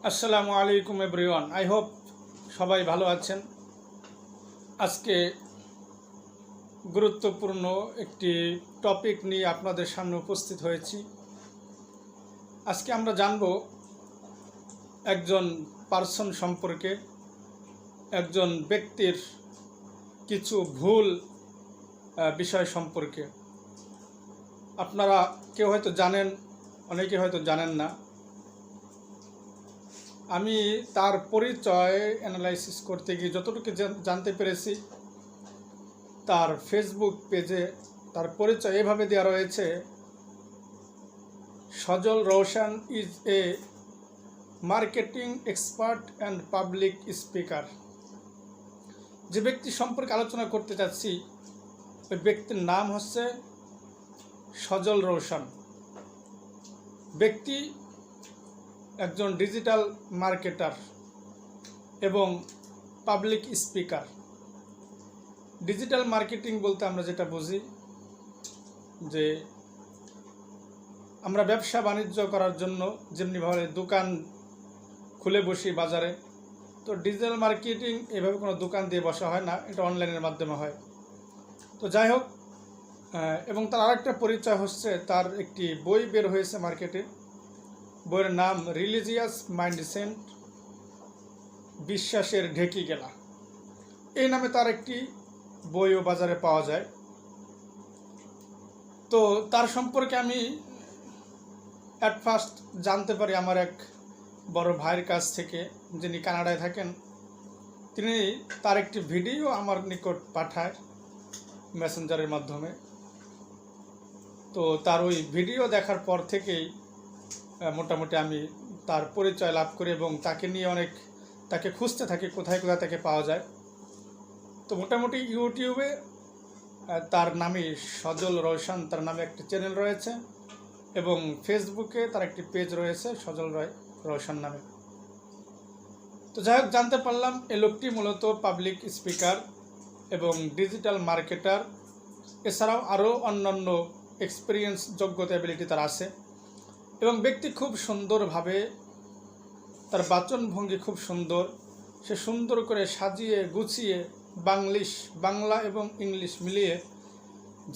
আসসালামু আলাইকুম everyone. I hope সবাই ভালো আছেন। আজকে গুরুত্বপূর্ণ একটি টপিক নিয়ে আপনাদের সামনে উপস্থিত হয়েছি। আজকে আমরা জানব একজন পার্সন সম্পর্কে, একজন ব্যক্তির কিছু ভুল বিষয় সম্পর্কে। আপনারা কেউ হয়তো জানেন, অনেকে হয়তো জানেন না। আমি তার পরিচয় অ্যানালাইসিস করতে গিয়ে যতটুকু জানতে পেরেছি, তার ফেসবুক পেজে তার পরিচয় এভাবে দেওয়া রয়েছে: Sajal Roshan is a marketing expert and public speaker. যে ব্যক্তি সম্পর্কে আলোচনা করতে চাচ্ছি, ওই ব্যক্তির নাম হচ্ছে সজল রোশন। ব্যক্তি একজন ডিজিটাল মার্কেটার এবং পাবলিক স্পিকার। ডিজিটাল মার্কেটিং বলতে আমরা যেটা বুঝি, যে আমরা ব্যবসা বাণিজ্য করার জন্য যেমনিভাবে দোকান খুলে বসি বাজারে, তো ডিজিটাল মার্কেটিং এভাবে কোনো দোকান দিয়ে বসা হয় না, এটা অনলাইনের মাধ্যমে হয়। তো যাই হোক, এবং তার আরেকটা পরিচয় হচ্ছে, তার একটি বই বের হয়েছে মার্কেটে। বইয়ের নাম রিলিজিয়াস মাইন্ডসেট, বিশ্বাসের ঢেকি গেলা। এই নামে তার একটি বইও বাজারে পাওয়া যায়। তো তার সম্পর্কে আমি অ্যাট ফার্স্ট জানতে পারি আমার এক বড় ভাইয়ের কাছ থেকে, যিনি কানাডায় থাকেন। তিনি তার একটি ভিডিও আমার নিকট পাঠায় মেসেঞ্জারের মাধ্যমে। তো তার ওই ভিডিও দেখার পর থেকেই মোটামুটি আমি তার পরিচয় লাভ করি এবং তাকে নিয়ে তাকে খুঁজতে থাকি কোথায় কোথায় তাকে পাওয়া যায়। তো মোটামুটি ইউটিউবে তার নামে সজল রোশন, তার নামে একটি চ্যানেল রয়েছে, এবং ফেসবুকে তার একটি পেজ রয়েছে সজল রোশন নামে। তো যাই হোক, জানতে পারলাম এই লোকটি মূলত পাবলিক স্পিকার এবং ডিজিটাল মার্কেটার। এছাড়াও আরও অন্যান্য এক্সপিরিয়েন্স, যোগ্যতা, অ্যাবিলিটি তার আছে। এবং ব্যক্তি খুব সুন্দরভাবে, তার বাচনভঙ্গি খুব সুন্দর। সে সুন্দর করে সাজিয়ে গুছিয়ে বাংলা এবং ইংলিশ মিলিয়ে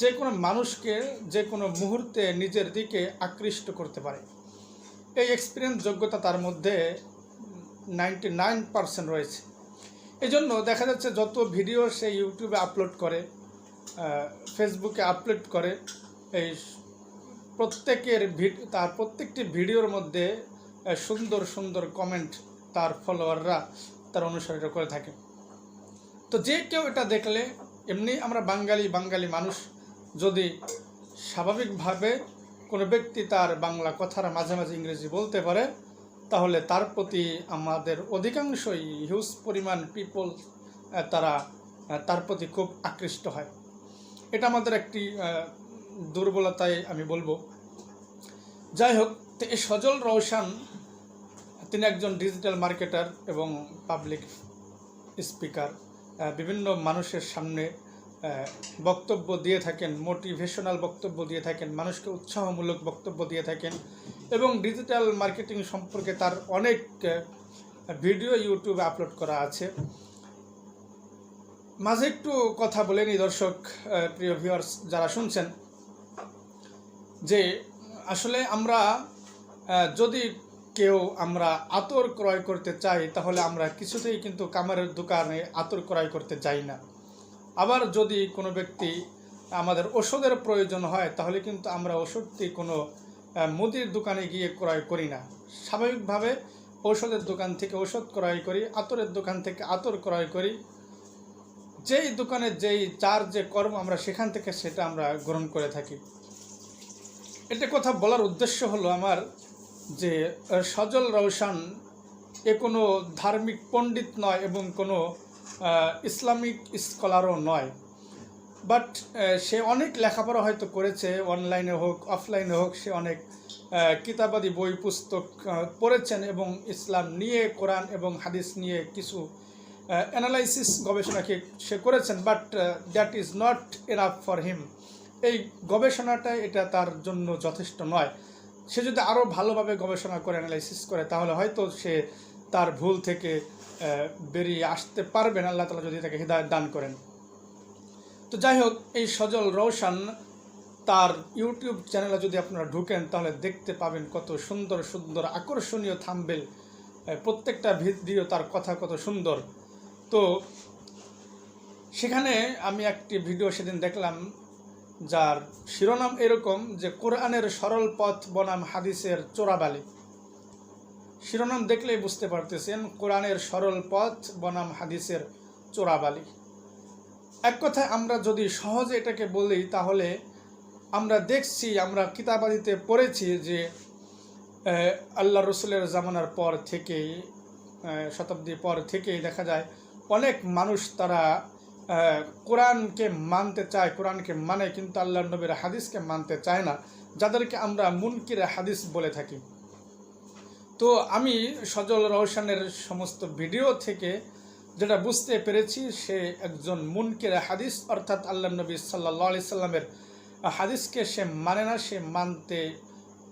যে কোনো মানুষকে যে কোনো মুহূর্তে নিজের দিকে আকৃষ্ট করতে পারে। এই এক্সপিরিয়েন্স, যোগ্যতা তার মধ্যে 99% রয়েছে। এই জন্য দেখা যাচ্ছে যত ভিডিও সে ইউটিউবে আপলোড করে, ফেসবুকে আপলোড করে, এই তার প্রত্যেকটি ভিডিওর মধ্যে সুন্দর সুন্দর কমেন্ট তার ফলোয়াররা, তার অনুসারীরা করে থাকে। তো যে কেউ এটা দেখলে, এমনি আমরা বাঙালি মানুষ, যদি স্বাভাবিকভাবে কোনো ব্যক্তি তার বাংলা কথার মাঝে মাঝে ইংরেজি বলতে পারে, তাহলে তার প্রতি আমাদের অধিকাংশই, হিউজ পরিমাণ পিপল, তারা তার প্রতি খুব আকৃষ্ট হয়। এটা আমাদের একটি দুর্বলতাই আমি বলবো। যাই হোক, তো এই সজল রোশন, তিনি একজন ডিজিটাল মার্কেটার এবং পাবলিক স্পিকার। বিভিন্ন মানুষের সামনে বক্তব্য দিয়ে থাকেন, মোটিভেশনাল বক্তব্য দিয়ে থাকেন, মানুষকে উৎসাহমূলক বক্তব্য দিয়ে থাকেন, এবং ডিজিটাল মার্কেটিং সম্পর্কে তার অনেক ভিডিও ইউটিউবে আপলোড করা আছে। মাঝে একটু কথা বলে নিই দর্শক, প্রিয় ভিউয়ার্স যারা শুনছেন, যে আসলে আমরা যদি আমরা আতর ক্রয় করতে চাই, তাহলে আমরা কিছুতেই কিন্তু কামারের দোকানে আতর ক্রয় করতে যাই না। আবার যদি কোনো ব্যক্তি আমাদের ওষুধের প্রয়োজন হয়, তাহলে কিন্তু আমরা ওষুধটি কোনো মুদির দোকানে গিয়ে ক্রয় করি না। স্বাভাবিকভাবে ঔষধের দোকান থেকে ওষুধ ক্রয় করি, আতরের দোকান থেকে আতর ক্রয় করি। যেই দোকানে যার যে কর্ম, আমরা সেখান থেকে সেটা আমরা গ্রহণ করে থাকি। এটা কথা বলার উদ্দেশ্য হলো আমার, যে সজল রোশন কোনো ধার্মিক পণ্ডিত নয় এবং কোনো ইসলামিক স্কলারও নয়, বাট সে অনেক লেখাপড়া হয়তো করেছে, অনলাইনে হোক অফলাইনে হোক। সে অনেক কিতাবাদি বই পুস্তক পড়েছেন এবং ইসলাম নিয়ে, কোরআন এবং হাদিস নিয়ে কিছু অ্যানালাইসিস, গবেষণাকে সে করেছেন। But that is not enough for him. এই গবেষণাটা এটা তার জন্য যথেষ্ট নয়। সে যদি আরও ভালোভাবে গবেষণা করে অ্যানালাইসিস করে তাহলে হয়তো সে তার ভুল থেকে বেরিয়ে আসতে পারবেন, আল্লাহ তাআলা যদি তাকে হিদায়াত দান করেন। তো যাই হোক, এই সজল রওশন তার ইউটিউব চ্যানেলে যদি আপনারা ঢুকেন তাহলে দেখতে পাবেন কত সুন্দর সুন্দর আকর্ষণীয় থাম্বনেল, প্রত্যেকটা ভিডিও তার কথা কত সুন্দর। তো সেখানে আমি একটি ভিডিও সেদিন দেখলাম যার শিরোনাম এরকম যে কোরআনের সরল পথ বনাম হাদিসের চোরাবালি। শিরোনাম দেখলেই বুঝতে পারতেছেন, কোরআনের সরল পথ বনাম হাদিসের চোরাবালি। এক কথায় আমরা যদি সহজে এটাকে বলি তাহলে আমরা দেখছি, আমরা কিতাবাদিতে পড়েছি যে আল্লাহ রসুলের জামানার পর থেকেই, শতাব্দী পর থেকেই দেখা যায় অনেক মানুষ তারা কোরআনকে মানতে চায়, কোরআনকে মানে, কিন্তু আল্লাহর নবীর হাদিসকে মানতে চায় না, যাদেরকে আমরা মুনকিরে হাদিস বলে থাকি। তো আমি সজল রওশনের সমস্ত ভিডিও থেকে যেটা বুঝতে পেরেছি, সে একজন মুনকিরে হাদিস, অর্থাৎ আল্লাহর নবী সাল্লাল্লাহু আলাইহি সাল্লামের হাদিসকে সে মানে না, সে মানতে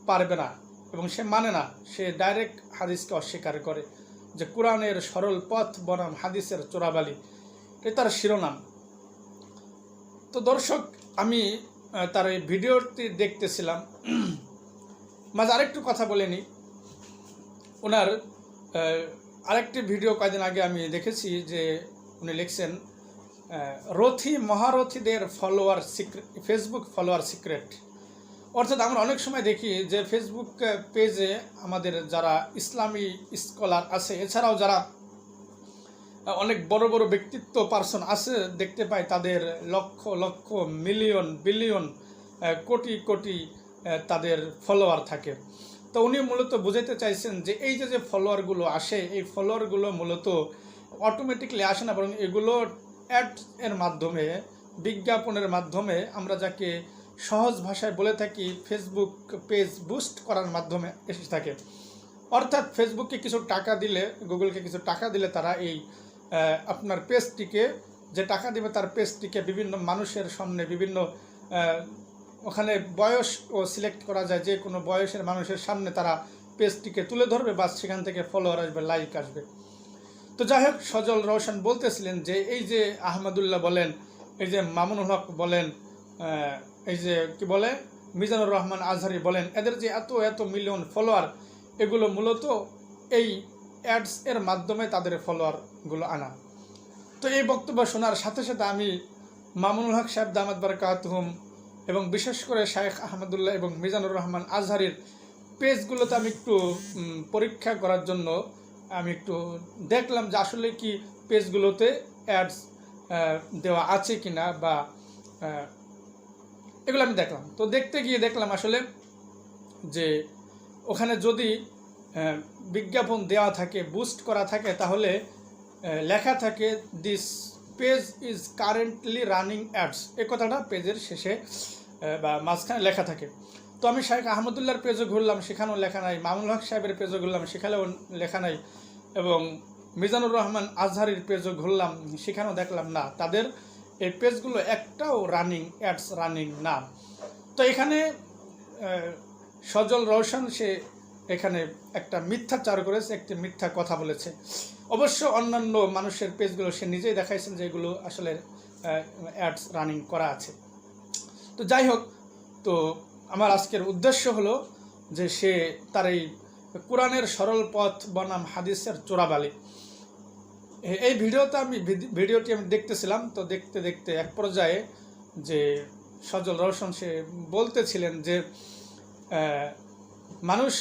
পারবে না, এবং সে মানে না, সে ডাইরেক্ট হাদিসকে অস্বীকার করে যে কোরআনের সরল পথ বনাম হাদিসের চোরাবালি, এটা তার শিরোনাম। তো দর্শক, আমি তার এই ভিডিওটি দেখতেছিলাম, মাঝে আরেকটু কথা বলে নিই। ওনার আরেকটি ভিডিও কয়েকদিন আগে আমি দেখেছি যে উনি লিখছেন মহারথীদের follower secret, Facebook follower secret. অর্থাৎ আমরা অনেক সময় দেখি যে ফেসবুক পেজে আমাদের যারা ইসলামী স্কলার আছে, এছাড়াও যারা অনেক বড় বড় ব্যক্তিত্ব পার্সন আছে, দেখতে পাই তাদের লক্ষ লক্ষ মিলিয়ন বিলিয়ন কোটি কোটি তাদের ফলোয়ার থাকে। তো উনি মূলত বুঝাতে চাইছেন যে এই যে ফলোয়ারগুলো আসে, এই ফলোয়ারগুলো মূলত অটোমেটিকলি আসে না, বরং এগুলো অ্যাড এর মাধ্যমে, বিজ্ঞাপনের মাধ্যমে, আমরা যাকে সহজ ভাষায় বলে থাকি ফেসবুক পেজ বুস্ট করার মাধ্যমে এসে থাকে। অর্থাৎ ফেসবুককে কিছু টাকা দিলে, গুগলকে কিছু টাকা দিলে তারা এই আপনার পেজটিকে, যে টাকা দেবে তার পেজটিকে বিভিন্ন মানুষের সামনে, বিভিন্ন ওখানে বয়সও সিলেক্ট করা যায়, যে কোনো বয়সের মানুষের সামনে তারা পেজটিকে তুলে ধরবে, বা সেখান থেকে ফলোয়ার আসবে, লাইক আসবে। তো যাই হোক, সজল রওশন বলতেছিলেন যে এই যে আহমদুল্লাহ বলেন, এই যে মামুনুল হক বলেন, এই যে কি বলে মিজানুর রহমান আজহারি বলেন, এদের যে এত এত মিলিয়ন ফলোয়ার, এগুলো মূলত এই অ্যাডস এর মাধ্যমে তাদের ফলোয়ারগুলো আনা। তো এই বক্তব্য শোনার সাথে সাথে আমি মামুনুল হক সাহেব দামাত বারাকাতুহুম এবং বিশেষ করে শায়েখ আহমদুল্লাহ এবং মিজানুর রহমান আজহারির পেজগুলোতে আমি একটু পরীক্ষা করার জন্য আমি একটু দেখলাম যে আসলে কি পেজগুলোতে অ্যাডস দেওয়া আছে কিনা, বা এগুলো আমি দেখলাম। তো দেখতে গিয়ে দেখলাম আসলে যে ওখানে যদি বিজ্ঞাপন দেওয়া থাকে, বুস্ট করা থাকে, তাহলে লেখা থাকে this page is currently running ads, এই কথাটা পেজের শেষে বা মাঝখানে লেখা থাকে। তো আমি শায়েখ আহমদুল্লাহর পেজও ঘুরলাম, সেখানেও লেখা নাই, মামুনুল হক সাহেবের পেজও ঘুরলাম, সেখানেও লেখা নাই, এবং মিজানুর রহমান আজহারির পেজও ঘুরলাম, সেখানেও দেখলাম না, তাদের এই পেজগুলো একটাও রানিং অ্যাডস রানিং না। তো এখানে সজল রওশন সে এখানে একটা মিথ্যাচার করেছে, একটি মিথ্যা কথা বলেছে। অবশ্য অন্যান্য মানুষের পেজগুলো সে নিজেই দেখাইছেন যে এগুলো আসলে অ্যাডস রানিং করা আছে। তো যাই হোক, তো আমার আজকের উদ্দেশ্য হলো যে সে তার এই কোরআনের সরল পথ বনাম হাদিসের চোরাবালি, এই ভিডিওটি আমি দেখতেছিলাম। তো দেখতে দেখতে এক পর্যায়ে যে সজল রওশন সে বলতেছিলেন যে মানুষ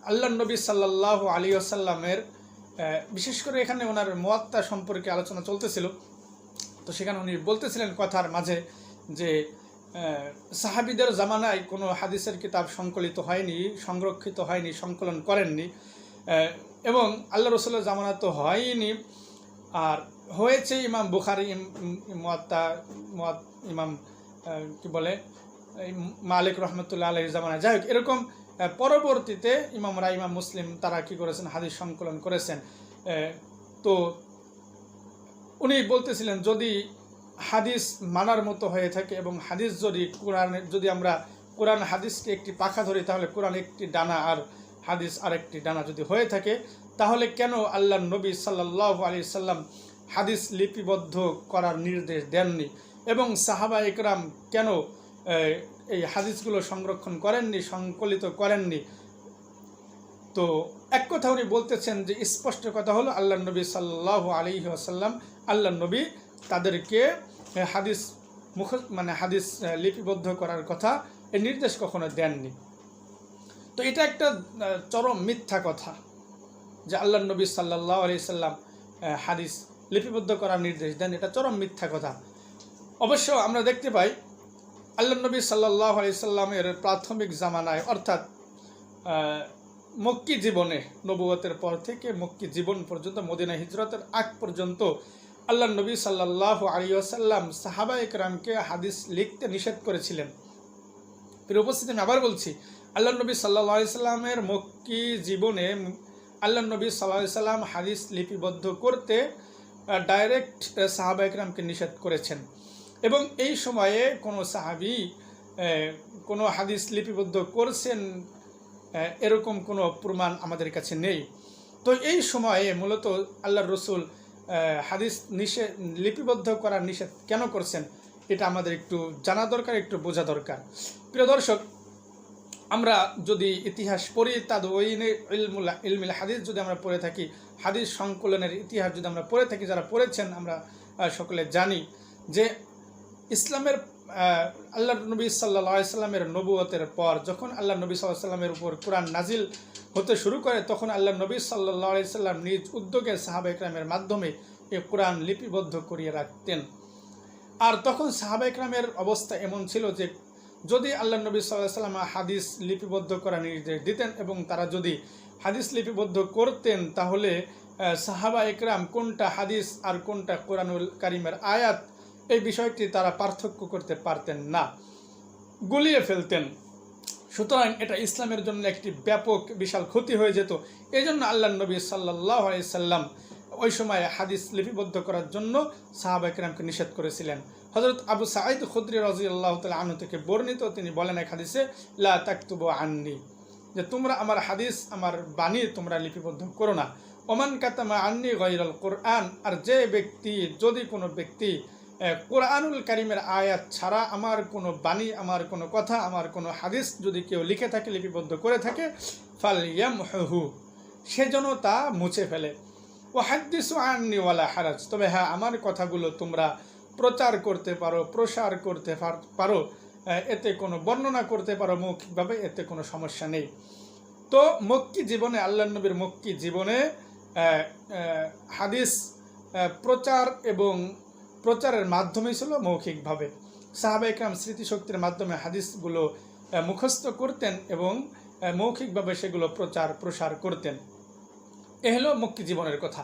আল্লাহর নবী সাল্লাল্লাহু আলাইহি ওয়াসাল্লামের, বিশেষ করে এখানে ওনার মুয়াত্তা সম্পর্কে আলোচনা চলতেছিল। তো সেখানে উনি বলতেছিলেন কথার মাঝে যে সাহাবীদের জামানায় কোনো হাদিসের কিতাব সংকলিত হয়নি, সংরক্ষিত হয়নি, সংকলন করেননি, এবং আল্লাহ রসুলের জামানা তো হয়নি, আর হয়েছে ইমাম বুখারী মুয়াত্তা, ইমাম কি বলে মালিক রহমতুল্লাহ আলাইহির জামানায়। যাই হোক, এরকম পরবর্তীতে ইমামরা, ইমাম মুসলিম, তারা কি করেছেন, হাদিস সংকলন করেছেন। তো উনি বলতেছিলেন যদি হাদিস মানার মতো হয়ে থাকে, এবং হাদিস যদি কোরআনের, যদি আমরা কোরআন হাদিসকে একটি পাখা ধরি, তাহলে কোরআন একটি ডানা আর হাদিস আরেকটি ডানা যদি হয়ে থাকে, তাহলে কেন আল্লাহর নবী সাল্লাল্লাহু আলাইহি সাল্লাম হাদিস লিপিবদ্ধ করার নির্দেশ দেননি এবং সাহাবা ইকরাম কেন এই হাদিসগুলো সংরক্ষণ করেননি, সংকলিত করেননি? তো এক কথা উনি বলতেছেন যে স্পষ্ট কথা হলো আল্লাহর নবী সাল্লাল্লাহু আলাইহি ওয়াসাল্লাম, আল্লাহর নবী তাদেরকে হাদিস হাদিস লিপিবদ্ধ করার কথা এই নির্দেশ কখনো দেননি। তো এটা একটা চরম মিথ্যা কথা যে আল্লাহর নবী সাল্লাল্লাহু আলাইহি সাল্লাম হাদিস লিপিবদ্ধ করার নির্দেশ দেন, এটা চরম মিথ্যা কথা। অবশ্য আমরা দেখতে পাই আল্লাহর নবী সাল্লাল্লাহু আলাইহি সাল্লামের প্রাথমিক জামানায়, অর্থাৎ মক্কি জীবনে, নবুয়তের পর থেকে মক্কি জীবন পর্যন্ত, মদিনা হিজরতের আগ পর্যন্ত আল্লাহর নবী সাল্লাল্লাহু আলাইহি ওয়াসাল্লাম সাহাবা ইকরামকে হাদিস লিখতে নিষেধ করেছিলেন। প্রিয় উপস্থিতি, আমি আবার বলছি, আল্লাহর নবী সাল্লাল্লাহু আলাইহি সাল্লামের মক্কি জীবনে আল্লাহর নবী সাল্লাল্লাহু আলাইহি সাল্লাম হাদিস লিপিবদ্ধ করতে ডাইরেক্ট সাহাবা ইকরামকে নিষেধ করেছেন এবং এই সময়ে কোনো সাহাবী কোনো হাদিস লিপিবদ্ধ করছেন এরকম কোনো প্রমাণ আমাদের কাছে নেই। তো এই সময়ে মূলত আল্লাহর রসুল হাদিস লিপিবদ্ধ করার নিষেধ কেন করছেন, এটা আমাদের একটু জানা দরকার, একটু বোঝা দরকার। প্রিয় দর্শক, আমরা যদি ইতিহাস পড়ি, তাদওয়িনে ইলমুল হাদিস যদি আমরা পড়ে থাকি, হাদিস সংকলনের ইতিহাস যদি আমরা পড়ে থাকি, যারা পড়েছেন আমরা সকলে জানি যে ইসলামের আল্লাহর নবী সাল্লাল্লাহু আলাইহি সাল্লামের নবুয়তের পর যখন আল্লাহ নবী সাল্লাল্লাহু আলাইহি সাল্লামের উপর কোরআন নাজিল হতে শুরু করে, তখন আল্লাহ নবী সাল্লাল্লাহু আলাইহি সাল্লাম নিজ উদ্যোগে সাহাবা ইকরামের মাধ্যমে এই কোরআন লিপিবদ্ধ করিয়ে রাখতেন। আর তখন সাহাবা ইকরামের অবস্থা এমন ছিল যে যদি আল্লাহ নবী সাল্লাল্লাহু আলাইহি সাল্লাম হাদিস লিপিবদ্ধ করার নির্দেশ দিতেন এবং তারা যদি হাদিস লিপিবদ্ধ করতেন, তাহলে সাহাবা ইকরাম কোনটা হাদিস আর কোনটা কোরআনুল কারিমের আয়াত এই বিষয়টি তারা পার্থক্য করতে পারতেন না, গুলিয়ে ফেলতেন। সুতরাং এটা ইসলামের জন্য একটি ব্যাপক বিশাল ক্ষতি হয়ে যেত। এই জন্য আল্লাহ নবী সাল্লাল্লাহু আলাইহি সাল্লাম ওই সময় হাদিস লিপিবদ্ধ করার জন্য সাহাবা ইকরামকে নিষেধ করেছিলেন। হযরত আবু সাঈদ খুদরি রাদিয়াল্লাহু তাআলা আনহু থেকে বর্ণিত, তিনি বলেন এক হাদিসে, লা তাকতুবু আন্নি, যে তোমরা আমার হাদিস, আমার বাণী তোমরা লিপিবদ্ধ করো না। ওমান কাতামা আন্নি গায়রাল কোরআন, আর যে ব্যক্তি, যদি কোনো ব্যক্তি কোরআনুল কারিমের আয়াত ছাড়া আমার কোনো বাণী, আমার কোনো কথা, আমার কোনো হাদিস যদি কেউ লিখে থাকে, লিপিবদ্ধ করে থাকে, ফালইয়ামহু, সে যেন তা মুছে ফেলে। ও হাদিসু আন্নি ওয়ালা হারাজ, তবে হ্যাঁ, আমার কথাগুলো তোমরা প্রচার করতে পারো, প্রসার করতে পারো, এতে কোনো বর্ণনা করতে পারো মৌখিকভাবে, এতে কোনো সমস্যা নেই। তো মক্কি জীবনে, আল্লাহর নবীর মক্কি জীবনে হাদিস প্রচার এবং প্রচারের মাধ্যমই ছিল মৌখিকভাবে। সাহাবা ইকরাম স্মৃতিশক্তির মাধ্যমে হাদিসগুলো মুখস্থ করতেন এবং মৌখিকভাবে সেগুলো প্রসার করতেন। এ হলো মক্কি জীবনের কথা।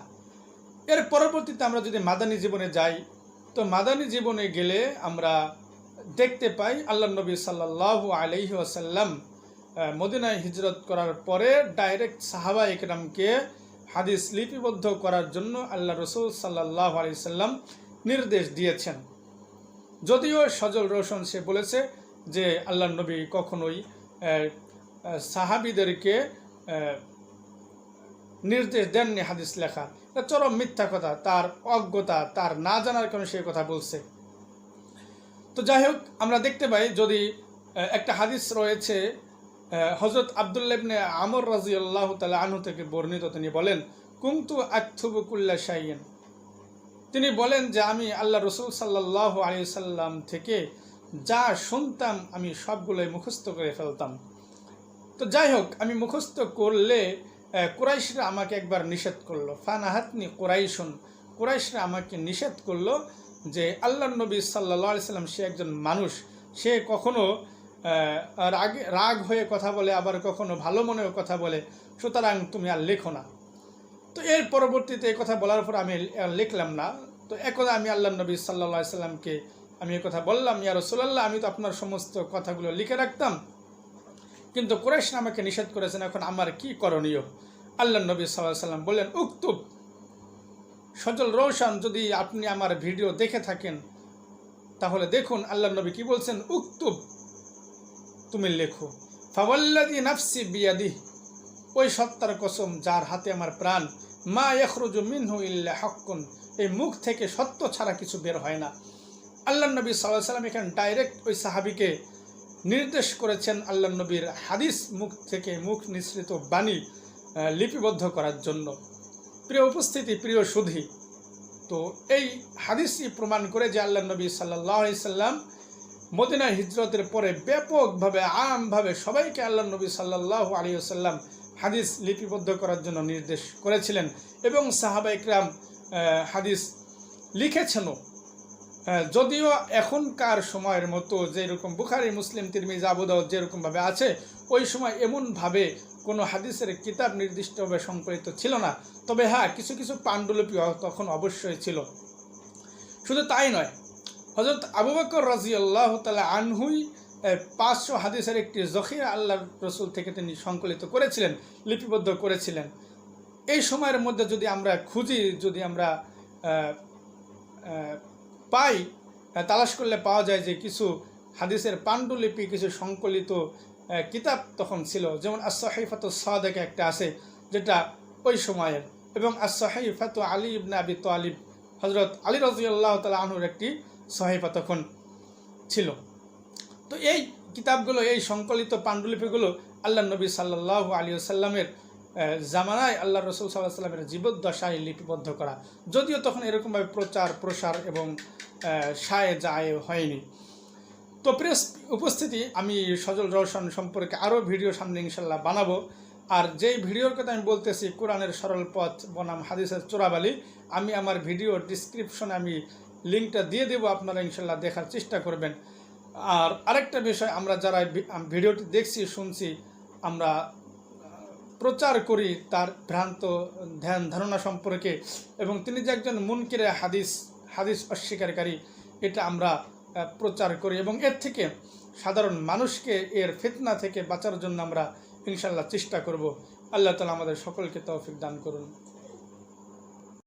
এর পরবর্তীতে আমরা যদি মাদানী জীবনে যাই, তো মাদানী জীবনে গেলে আমরা দেখতে পাই আল্লাহর নবী সাল্লাল্লাহু আলাইহি ওয়াসাল্লাম মদিনায় হিজরত করার পরে ডাইরেক্ট সাহাবা ইকরামকে হাদিস লিপিবদ্ধ করার জন্য আল্লাহ রসুল সাল্লাল্লাহু আলাইহি সাল্লাম নির্দেশ দিয়েছেন। যদিও সজল রোশন সে বলেছে যে আল্লাহর নবী কখনোই সাহাবীদেরকে নির্দেশ দেননি হাদিস লেখা। চরম মিথ্যা কথা, তার অজ্ঞতা, তার না জানার কারণে সেই কথা বলছে। তো যাই হোক, আমরা দেখতে পাই যদি একটা হাদিস রয়েছে হযরত আব্দুল্লাহ ইবনে আমর রাদিয়াল্লাহু তাআলা আনহু থেকে বর্ণিত, তিনি বলেন, কুনতু আকতুবু কুল্লা শাইইন, তিনি বলেন যে আমি আল্লাহ রসুল সাল্লাল্লাহু আলাইহি সাল্লাম থেকে যা শুনতাম আমি সবগুলোই মুখস্থ করে ফেলতাম। তো যাই হোক, আমি মুখস্থ করলে কুরাইশরা আমাকে একবার নিষেধ করলো, ফানাহাতনি কুরাইশুন, কুরাইশরা আমাকে নিষেধ করলো যে আল্লাহর নবী সাল্লাল্লাহু আলাইহি সাল্লাম সে একজন মানুষ, সে কখনো রাগ হয়ে কথা বলে, আবার কখনো ভালো মনেও কথা বলে, সুতরাং তুমি আর লেখো না। তো এর পরবর্তীতে এই কথা বলার পর আমি লিখলাম না। তো একদা আমি আল্লাহর নবী সাল্লাল্লাহু আলাইহি সাল্লামকে আমি এই কথা বললাম, ইয়া রাসূলুল্লাহ, আমি তো আপনার সমস্ত কথাগুলো লিখে রাখতাম, কিন্তু কুরাইশরা আমাকে নিষেধ করেছেন, এখন আমার কি করণীয়? আল্লাহর নবী সাল্লাল্লাহু আলাইহি সাল্লাম বললেন, উক্তুব। সজল রোশন, যদি আপনি আমার ভিডিও দেখে থাকেন তাহলে দেখুন আল্লাহর নবী কি বলছেন, উক্তুব, তুমি লেখো। ফাওয়াল্লাযী নাফসি বিয়াদিহি, ওই সত্তার কসম যার হাতে আমার প্রাণ, মা ইয়াখরুজু মিনহু ইল্লা হাক্কুন, এই মুখ থেকে সত্য ছাড়া কিছু বের হয় না। আল্লাহ নবী সাল্লাল্লাহু আলাইহি ওয়াসাল্লাম এখানে ডাইরেক্ট ওই সাহাবীকে নির্দেশ করেছেন আল্লাহ নবীর হাদিস মুখ থেকে মুখ নিঃসৃত বাণী লিপিবদ্ধ করার জন্য। প্রিয় উপস্থিতি, প্রিয় সুধী, তো এই হাদিসই প্রমাণ করে যে আল্লাহ নবী সাল্লাল্লাহু আলাইহি সাল্লাম মদিনা হিজরতের পরে ব্যাপকভাবে আমভাবে সবাইকে আল্লাহ নবী সাল্লাল্লাহু আলাইহি ওয়াসাল্লাম হাদিস লিপিবদ্ধ করার জন্য নির্দেশ করেছিলেন এবং সাহাবা ইকরাম হাদিস লিখেছেনও। যদিও এখনকার সময়ের মতো যেরকম বুখারী, মুসলিম, তিরমিজি, আবু দাউদ যেরকমভাবে আছে, ওই সময় এমনভাবে কোনো হাদিসের কিতাব নির্দিষ্টভাবে সংকলিত ছিল না। তবে হ্যাঁ, কিছু কিছু পাণ্ডুলিপি তখন অবশ্যই ছিল। শুধু তাই নয়, হযরত আবু বকর রাদিয়াল্লাহু তাআলা আনহুই 500 হাদিসের একটি জখিরা আল্লাহর রাসূল থেকে তিনি সংকলিত করেছিলেন, লিপিবদ্ধ করেছিলেন। এই সময়ের মধ্যে যদি আমরা খুঁজি, যদি আমরা পাই, তালাশ করলে পাওয়া যায় যে কিছু হাদিসের পাণ্ডুলিপি, কিছু সংকলিত কিতাব তখন ছিল। যেমন আস-সাহিফাতু সাদিকা একটা আছে যেটা ওই সময়ের, এবং আস-সাহিফাতু আলী ইবনে আবি তালিব, হযরত আলী রাদিয়াল্লাহু তাআলা আনহুর একটি সাহিফা তখন ছিল। তো এই কিতাবগুলো, এই সংকলিত পাণ্ডুলিপিগুলো আল্লাহ নবী সাল্লাল্লাহু আলাইহি ওয়াসাল্লামের জামানায় আল্লাহ রাসূল সাল্লাল্লাহু আলাইহি ওয়াসাল্লামের জীবদ্দশায় লিপিবদ্ধ করা, যদিও তখন এরকমভাবে প্রচার প্রসার এবং সায়ে যায় হয়নি। তো প্রিয় উপস্থিতি, আমি সজল রওশন সম্পর্কে আরও ভিডিও সামনে ইনশাল্লাহ বানাবো। আর যেই ভিডিওর কথা আমি বলতেছি, কোরআনের সরল পথ বনাম হাদিসের চোরাবালি, আমি আমার ভিডিও ডিসক্রিপশনে আমি লিঙ্কটা দিয়ে দেবো, আপনারা ইনশাল্লাহ দেখার চেষ্টা করবেন। আর আরেকটা বিষয়, আমরা যারা ভিডিওটি দেখছি, শুনছি, আমরা প্রচার করি তার ভ্রান্ত ধ্যান ধারণা সম্পর্কে, এবং তিনি যে একজন মুনকিরে হাদিস অস্বীকারী, এটা আমরা প্রচার করি, এবং এর থেকে সাধারণ মানুষকে এর ফিতনা থেকে বাঁচার জন্য আমরা ইনশাল্লাহ চেষ্টা করব। আল্লাহ তাআলা আমাদের সকলকে তৌফিক দান করুন।